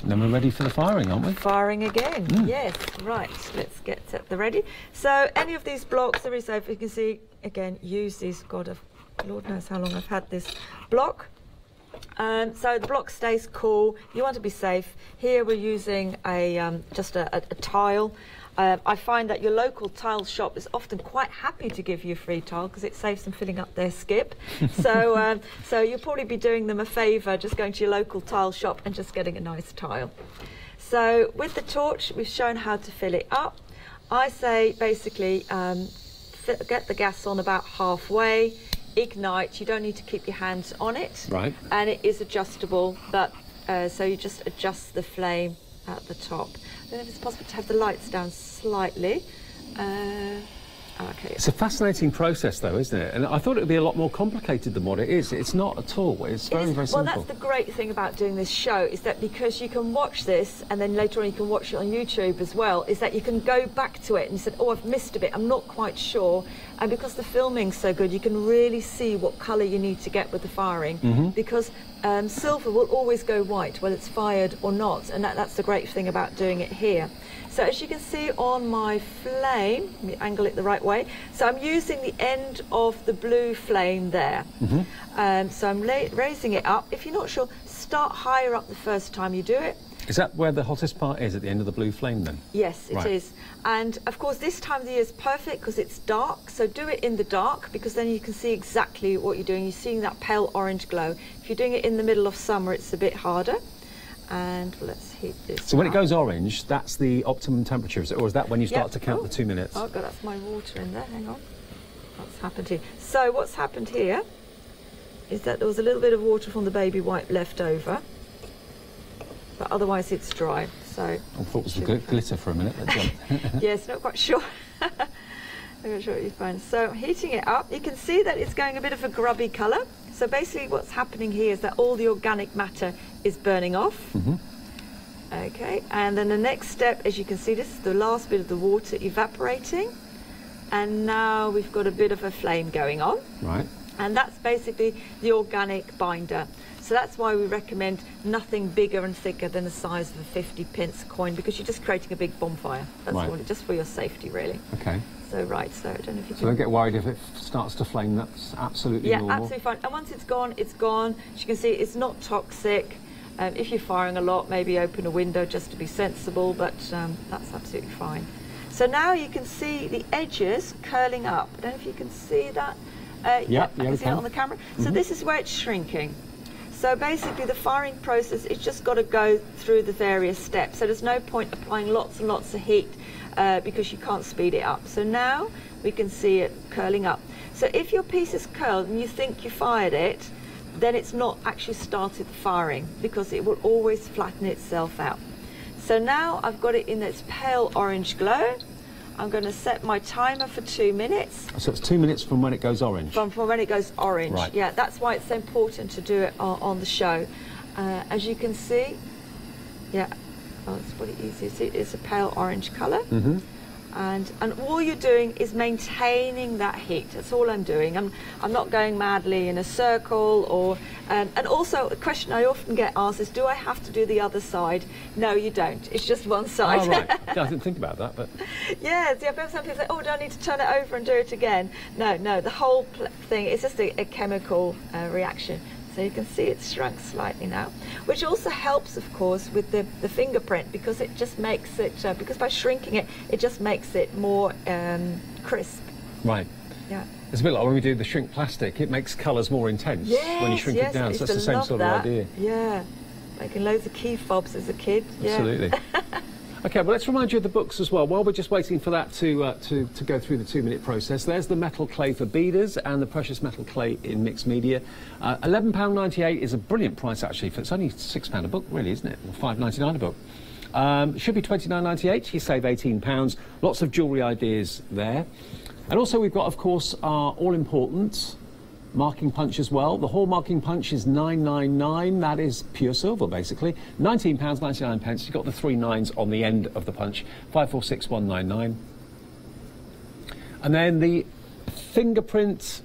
And then we're ready for the firing, aren't we? Firing again, yes. Right, let's get set the ready. So any of these blocks are really safe. You can see, again, use these. God, Lord knows how long I've had this block. So the block stays cool. You want to be safe. Here we're using just a tile. I find that your local tile shop is often quite happy to give you a free tile because it saves them filling up their skip. So, so you'll probably be doing them a favour just going to your local tile shop and just getting a nice tile. So with the torch, we've shown how to fill it up. I say basically get the gas on about halfway, ignite. You don't need to keep your hands on it. Right. And it is adjustable, but so you just adjust the flame at the top. I don't know if it's possible to have the lights down slightly. Okay. It's a fascinating process, though, isn't it? And I thought it would be a lot more complicated than what it is. It's not at all. It's very, very simple. Well, that's the great thing about doing this show, is that because you can watch this and then later on you can watch it on YouTube as well, is that you can go back to it and you said, oh, I've missed a bit, I'm not quite sure. And because the filming's so good, you can really see what colour you need to get with the firing. Because silver will always go white, whether it's fired or not. And that's the great thing about doing it here. So as you can see on my flame, let me angle it the right way. So I'm using the end of the blue flame there. So I'm raising it up. If you're not sure, start higher up the first time you do it. Is that where the hottest part is, at the end of the blue flame then? Yes, it is. And of course this time of the year is perfect because it's dark, so do it in the dark because then you can see exactly what you're doing. You're seeing that pale orange glow. If you're doing it in the middle of summer, it's a bit harder. And let's heat this So when it goes orange, that's the optimum temperature, is it? Or is that when you start to count the 2 minutes? Oh God, that's my water in there, hang on. What's happened here? So what's happened here is that there was a little bit of water from the baby wipe left over, but otherwise it's dry. So I thought it was the glitter for a minute. Yes, not quite sure. I'm not sure what you find. So heating it up, you can see that it's going a bit of a grubby colour. So basically what's happening here is that all the organic matter is burning off. Okay, and then the next step, as you can see, this is the last bit of the water evaporating. And now we've got a bit of a flame going on. Right. And that's basically the organic binder. So that's why we recommend nothing bigger and thicker than the size of a 50p coin, because you're just creating a big bonfire. That's all, just for your safety, really. Okay. So so I don't know if you can... So don't get worried if it starts to flame, that's absolutely normal. Yeah, absolutely fine. And once it's gone, it's gone. As you can see, it's not toxic. If you're firing a lot, maybe open a window just to be sensible, but that's absolutely fine. So now you can see the edges curling up. I don't know if you can see that. Yeah, I can see that on the camera. So this is where it's shrinking. So basically the firing process, it's just got to go through the various steps. So there's no point applying lots and lots of heat because you can't speed it up. So now we can see it curling up. So if your piece is curled and you think you fired it, then it's not actually started firing because it will always flatten itself out. So now I've got it in its pale orange glow. I'm going to set my timer for 2 minutes. So it's 2 minutes from when it goes orange? From when it goes orange, right. Yeah, that's why it's so important to do it on the show. As you can see, yeah, it's pretty easy. See, it's a pale orange colour. And all you're doing is maintaining that heat. That's all I'm doing. I'm not going madly in a circle or... and also, a question I often get asked is, do I have to do the other side? No, you don't. It's just one side. Oh, right. Yeah, I didn't think about that, but... Yes, yeah, some people say, oh, do I need to turn it over and do it again? No, the whole thing, it's just a chemical reaction. So you can see it's shrunk slightly now, which also helps, of course, with the fingerprint, because it just makes it, because by shrinking it, it just makes it more crisp. Right. Yeah. It's a bit like when we do the shrink plastic, it makes colours more intense when you shrink it down, so that's the same sort of idea. Yeah, making loads of key fobs as a kid. Yeah. Absolutely. Okay, well, let's remind you of the books as well. While we're just waiting for that to go through the 2-minute process, there's the metal clay for beaders and the precious metal clay in mixed media. £11.98 is a brilliant price, actually. It's only £6 a book, really, isn't it? Or £5.99 a book. Should be £29.98. You save £18. Lots of jewellery ideas there. And also we've got, of course, our all-important marking punch as well. The Hall marking punch is £9.99. That is pure silver, basically. £19.99. You've got the 3 9s on the end of the punch. 546199. And then the fingerprint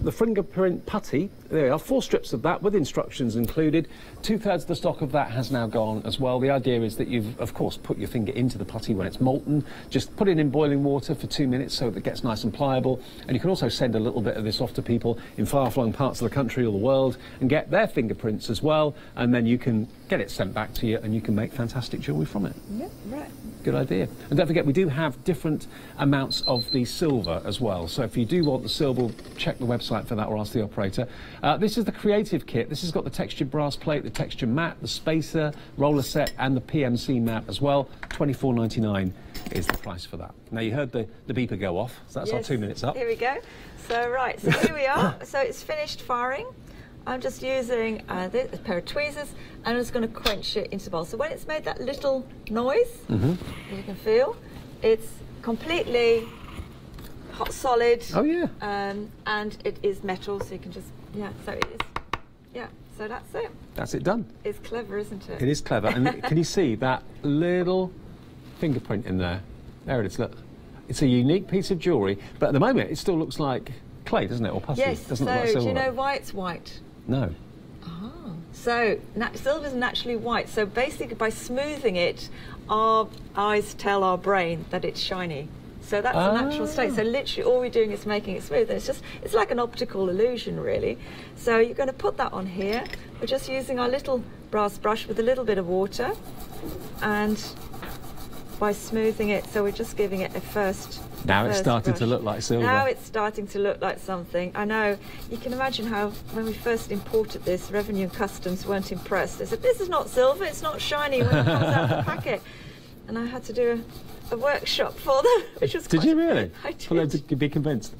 the fingerprint putty. There are 4 strips of that with instructions included. 2/3 of the stock of that has now gone as well. The idea is that you've, of course, put your finger into the putty when it's molten. Just put it in boiling water for 2 minutes so that it gets nice and pliable. And you can also send a little bit of this off to people in far-flung parts of the country or the world and get their fingerprints as well. And then you can get it sent back to you and you can make fantastic jewellery from it. Yep, right. Good idea. And don't forget, we do have different amounts of the silver as well. So if you do want the silver, check the website for that or ask the operator. This is the creative kit. This has got the textured brass plate, the texture mat, the spacer, roller set and the PMC mat as well. $24.99 is the price for that. Now you heard the beeper go off, so that's our 2 minutes up. Here we go. So right, so here we are. So it's finished firing. I'm just using a pair of tweezers and I'm just going to quench it into the bowl. So when it's made that little noise, as you can feel, it's completely hot solid. Oh yeah. And it is metal, so you can just, so it is, so that's it. That's it done. It's clever, isn't it? It is clever. And can you see that little fingerprint in there? There it is, look. It's a unique piece of jewellery, but at the moment it still looks like clay, doesn't it, or putty? Yes, doesn't so look like silver. do you know why it's white? No. So silver is naturally white. So basically, by smoothing it, our eyes tell our brain that it's shiny. So that's a natural state. So literally, all we're doing is making it smooth. And it's like an optical illusion, really. So you're going to put that on here. We're just using our little brass brush with a little bit of water, and by smoothing it, so we're just giving it a first. Now it's starting to look like silver. Now it's starting to look like something. I know. You can imagine how when we first imported this, Revenue and Customs weren't impressed. They said, this is not silver, it's not shiny when it comes out of the packet. And I had to do a workshop for them, which was Did you really? I did. For them to be convinced?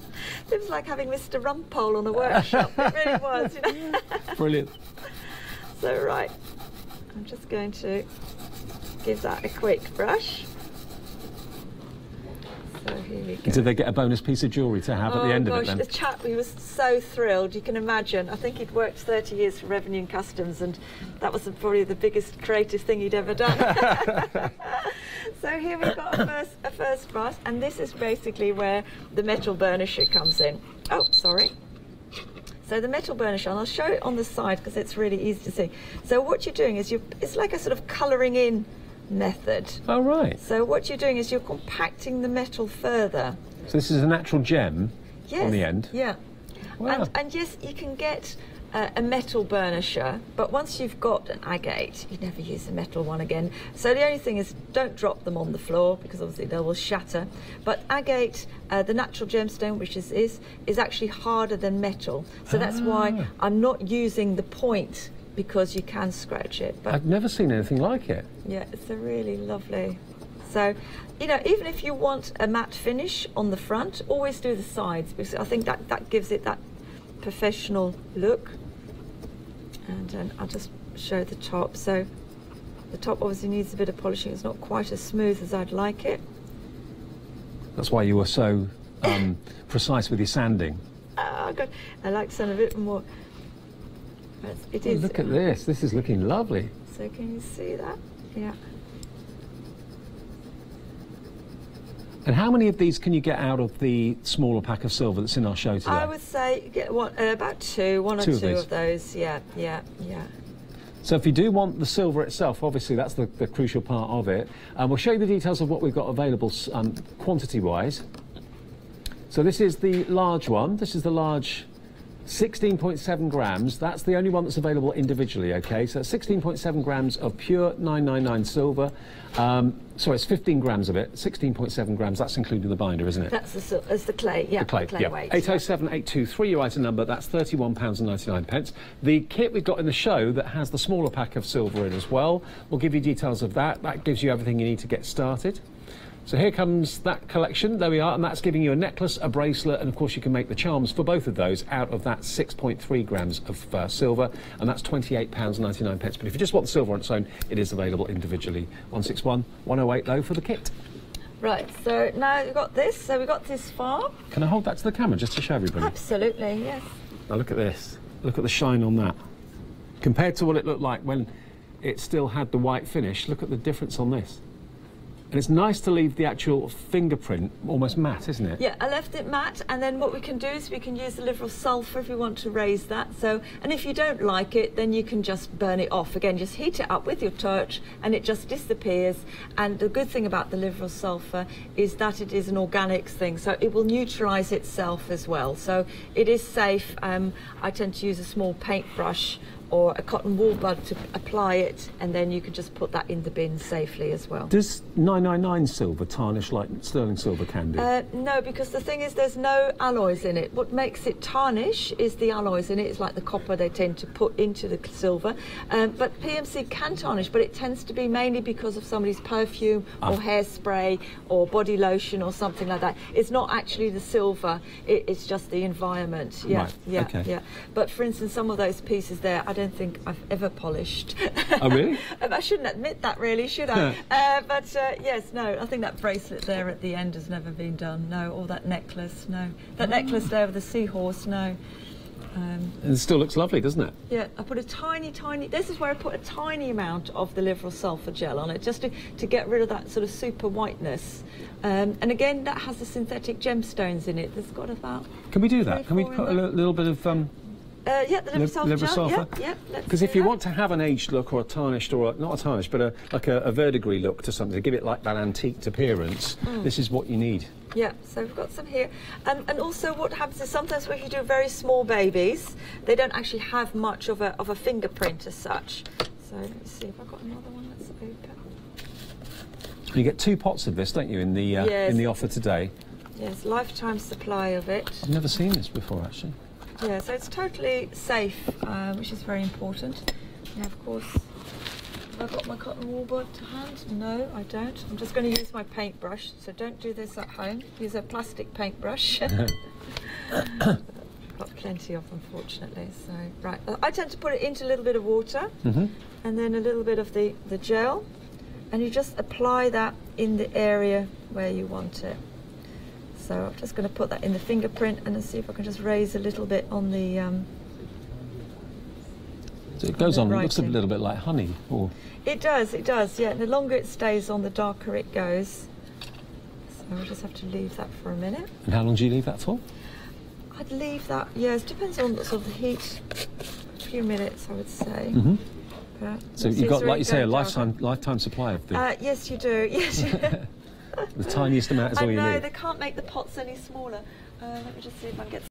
It was like having Mr. Rumpole on a workshop. It really was, you know. Brilliant. So, right, I'm just going to give that a quick brush. So here we go. Did they get a bonus piece of jewellery to have at the end of it then? The chap, he was so thrilled, you can imagine. I think he'd worked 30 years for Revenue and Customs, and that was probably the biggest creative thing he'd ever done. So here we've got a first brass, and this is basically where the metal burnisher comes in. Oh, sorry. So the metal burnisher, and I'll show it on the side because it's really easy to see. So what you're doing is it's like a sort of colouring in method. Oh, right. So what you're doing is you're compacting the metal further. So this is a natural gem on the end? Yeah. Wow. And yes, you can get a metal burnisher, but once you've got an agate, you never use a metal one again. So the only thing is, don't drop them on the floor because obviously they will shatter. But agate, the natural gemstone, which is actually harder than metal. So that's why I'm not using the point, because you can scratch it. But I've never seen anything like it. yeah, it's a really lovely. So, you know, even if you want a matte finish on the front, always do the sides, because I think that gives it that professional look. And I'll just show the top. So the top obviously needs a bit of polishing. It's not quite as smooth as I'd like it. That's why you were so precise with your sanding. Oh, God. I like some of it more. It is. Look at this. This is looking lovely. So can you see that? Yeah. And how many of these can you get out of the smaller pack of silver that's in our show today? I would say you get one or two of those. Yeah. So if you do want the silver itself, obviously that's the crucial part of it. We'll show you the details of what we've got available quantity-wise. So this is the large one. This is the large 16.7 grams. That's the only one that's available individually, okay? So 16.7 grams of pure 999 silver. Sorry, it's 15 grams of it, 16.7 grams. That's including the binder, isn't it? That's the clay, yeah. The clay weight. 807823, your item number, that's £31.99. The kit we've got in the show that has the smaller pack of silver in as well. We'll give you details of that. That gives you everything you need to get started. So here comes that collection, there we are, and that's giving you a necklace, a bracelet, and of course you can make the charms for both of those out of that 6.3 grams of silver, and that's £28.99. But if you just want the silver on its own, it is available individually. 161 108 though for the kit. Right, so now we've got this, so we've got this far. Can I hold that to the camera just to show everybody? Absolutely, yes. Now look at this, look at the shine on that. Compared to what it looked like when it still had the white finish, look at the difference on this. And it's nice to leave the actual fingerprint almost matte, isn't it? Yeah, I left it matte, and then what we can do is we can use a little sulphur if we want to raise that. So, and if you don't like it, then you can just burn it off. Again, just heat it up with your torch and it just disappears. And the good thing about the liver of sulphur is that it is an organics thing, so it will neutralise itself as well. So it is safe. I tend to use a small paintbrush or a cotton wool bud to apply it, and then you can just put that in the bin safely as well. Does 999 silver tarnish like sterling silver can do? No, because the thing is there's no alloys in it. What makes it tarnish is the alloys in it. It's like the copper they tend to put into the silver. But PMC can tarnish, but it tends to be mainly because of somebody's perfume or hairspray or body lotion or something like that. It's not actually the silver, it's just the environment. Yeah, right. yeah, okay. yeah. But for instance, some of those pieces there, I don't think I've ever polished. Oh, really? I shouldn't admit that, really, should I? But yes, no, I think that bracelet there at the end has never been done, no, or that necklace, no. That necklace there with the seahorse, no. And it still looks lovely, doesn't it? Yeah, I put a tiny, this is where I put a tiny amount of the liver sulphur gel on it, just to get rid of that sort of super whiteness. And again, that has the synthetic gemstones in it. There's got about... Can we do that? Can we put a little bit of... yeah, the liver sulphur gel. Yeah, because if you want to have an aged look or a tarnished, or not a tarnished, but like a verdigris look to something, to give it like that antiqued appearance, this is what you need. Yeah, so we've got some here. And also what happens is sometimes when you do very small babies, they don't actually have much of a fingerprint as such. So let me see if I've got another one that's open. You get 2 pots of this, don't you, in the offer today? Yes, lifetime supply of it. I've never seen this before, actually. Yeah, so it's totally safe, which is very important. Yeah, of course. Have I got my cotton wool bud to hand? No, I don't. I'm just going to use my paintbrush, so don't do this at home. Use a plastic paintbrush. Got plenty of, unfortunately. So, right, I tend to put it into a little bit of water, and then a little bit of the gel, and you just apply that in the area where you want it. So I'm just going to put that in the fingerprint and then see if I can just raise a little bit on the... so it goes on, it looks a little bit like honey. Or... It does, yeah. The longer it stays on, the darker it goes. So I'll just have to leave that for a minute. And how long do you leave that for? I'd leave that, yes, depends on the sort of the heat. A few minutes, I would say. So you've got, like you say, a lifetime supply of the... yes, you do, yes. The tiniest amount is all you need. I know, they can't make the pots any smaller. Let me just see if I can get